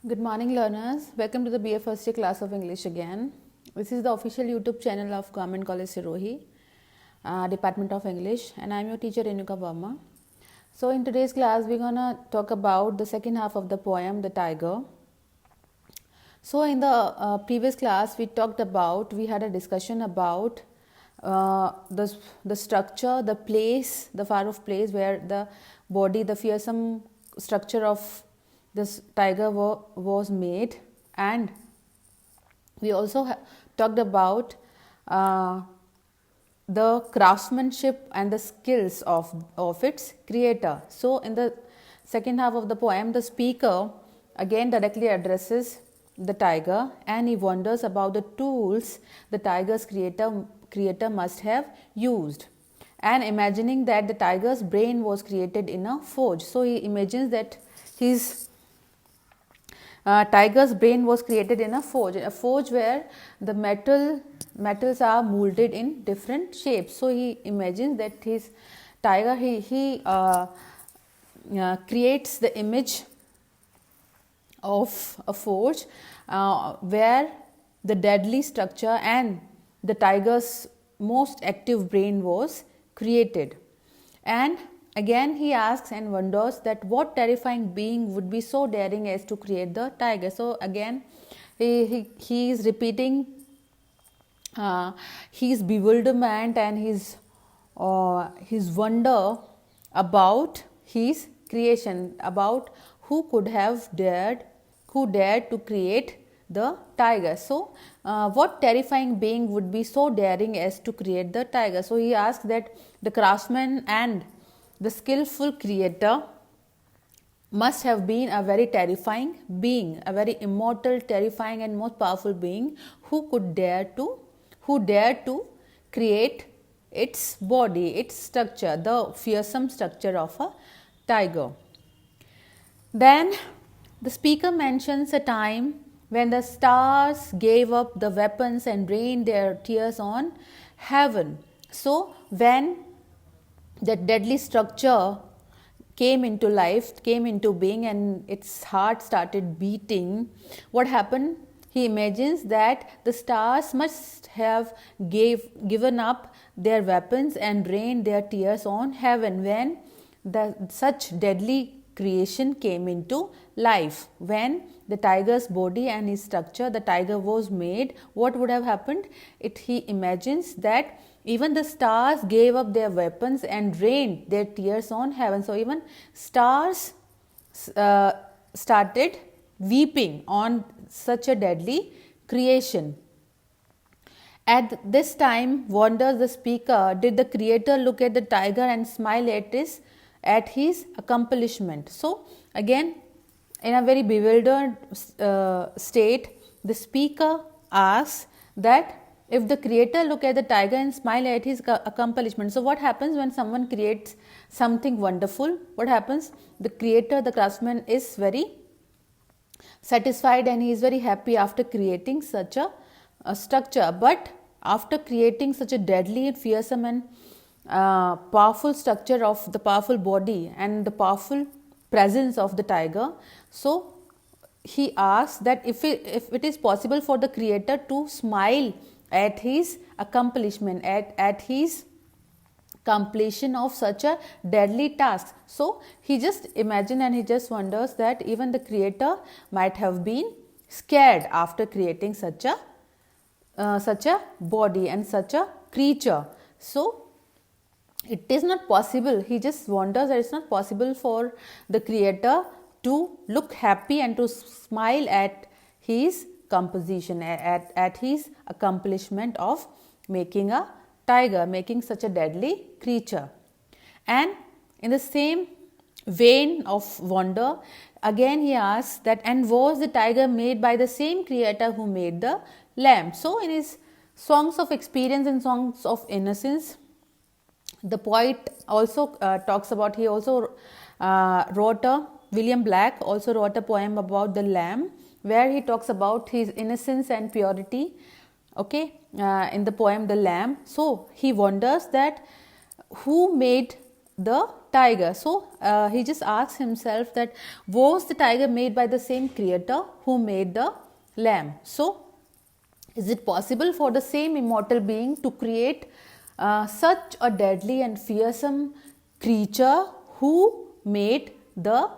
Good morning, learners. Welcome to the BA First Year class of English again. This is the official YouTube channel of Government College Sirohi, Department of English, and I'm your teacher Renuka Verma. So, in today's class, we're gonna talk about the second half of the poem, The Tiger. So, in the previous class, we had a discussion about the structure, the place, the far off place where the body, the fearsome structure of this tiger was made, and we also talked about the craftsmanship and the skills of its creator. So, in the second half of the poem, the speaker again directly addresses the tiger and he wonders about the tools the tiger's creator must have used, and imagining that the tiger's brain was created in a forge. So, he imagines that his tiger's brain was created in a forge where the metals are molded in different shapes. So, he imagines that his tiger he creates the image of a forge where the deadly structure and the tiger's most active brain was created. And again he asks and wonders that what terrifying being would be so daring as to create the tiger. So, again he is repeating his bewilderment and his wonder about his creation, about who dared to create the tiger. So, what terrifying being would be so daring as to create the tiger? So, he asks that the craftsman and the skillful creator must have been a very terrifying being, a very immortal, terrifying and most powerful being who dared to create its body, its structure, the fearsome structure of a tiger. Then the speaker mentions a time when the stars gave up the weapons and rained their tears on heaven. So, when that deadly structure came into life, came into being, and its heart started beating, what happened? He imagines that the stars must have given up their weapons and rained their tears on heaven when such deadly creation came into life. When the tiger's body and his structure, the tiger was made, what would have happened? He imagines that even the stars gave up their weapons and rained their tears on heaven. So, even stars started weeping on such a deadly creation. At this time, wonders the speaker, did the creator look at the tiger and smile at his accomplishment? So, again, in a very bewildered state, the speaker asks that if the creator look at the tiger and smile at his accomplishment. So, what happens when someone creates something wonderful? What happens? The creator, the craftsman is very satisfied and he is very happy after creating such a structure. But after creating such a deadly and fearsome and powerful structure of the powerful body and the powerful presence of the tiger, so he asks that if it is possible for the creator to smile at his accomplishment, at his completion of such a deadly task. So, he just imagines and he just wonders that even the creator might have been scared after creating such a body and such a creature. So, it is not possible. He just wonders that it's not possible for the creator to look happy and to smile at his composition, at his accomplishment of making a tiger, making such a deadly creature. And in the same vein of wonder, again he asks that, and was the tiger made by the same creator who made the lamb? So, in his songs of experience and songs of innocence, the poet also talks about, William Black also wrote a poem about the lamb, where he talks about his innocence and purity, in the poem The Lamb. So, he wonders that who made the tiger. So he just asks himself that was the tiger made by the same creator who made the lamb? So is it possible for the same immortal being to create such a deadly and fearsome creature who made the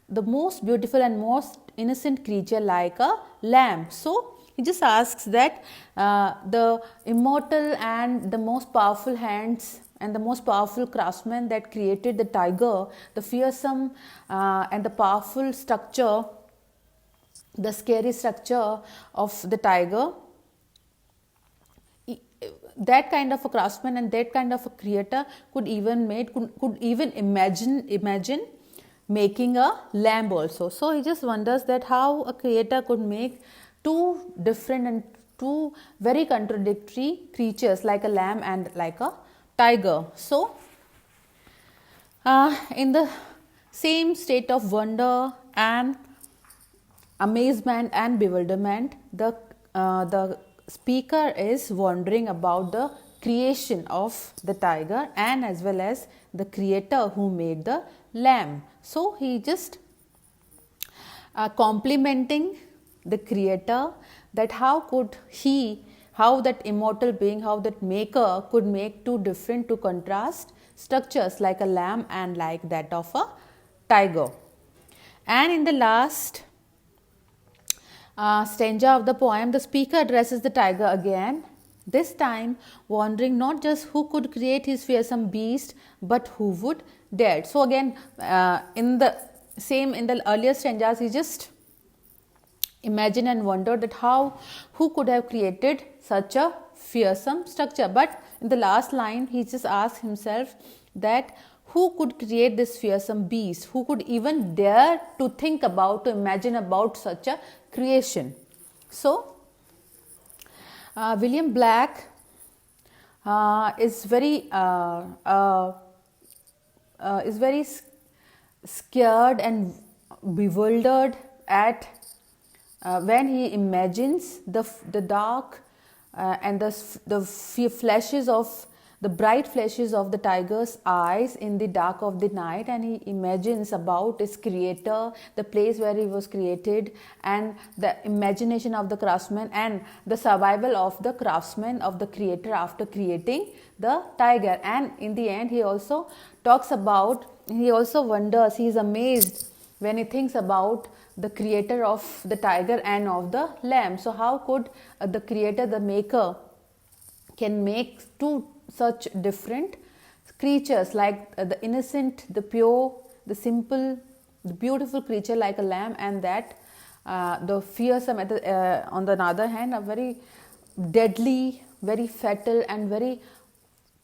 most beautiful and most innocent creature like a lamb? So he just asks that the immortal and the most powerful hands and the most powerful craftsman that created the tiger, the fearsome and the powerful structure, the scary structure of the tiger, that kind of a craftsman and that kind of a creator could even imagine making a lamb also. So he just wonders that how a creator could make two different and two very contradictory creatures like a lamb and like a tiger. So in the same state of wonder and amazement and bewilderment, the speaker is wondering about the creation of the tiger and as well as the creator who made the lamb. So he just complimenting the creator that how that immortal being, how that maker could make two different, two contrast structures like a lamb and like that of a tiger. And in the last stanza of the poem, the speaker addresses the tiger again, this time wondering not just who could create his fearsome beast, but who would dare. So again, in the earlier stanzas, he just imagined and wondered that who could have created such a fearsome structure. But in the last line, he just asked himself that who could create this fearsome beast? Who could even dare to think about, to imagine about such a creation? So, William Black is very scared and bewildered at when he imagines the dark and the flashes of the bright flashes of the tiger's eyes in the dark of the night, and he imagines about his creator, the place where he was created, and the imagination of the craftsman and the survival of the craftsman, of the creator after creating the tiger. And in the end, he also wonders, he is amazed when he thinks about the creator of the tiger and of the lamb. So how could the creator, the maker, can make two such different creatures like the innocent, the pure, the simple, the beautiful creature like a lamb, and that the fearsome on the other hand, a very deadly, very fatal and very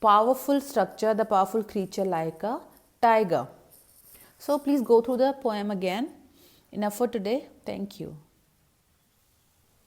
powerful structure, the powerful creature like a tiger. So please go through the poem again. Enough for today. Thank you.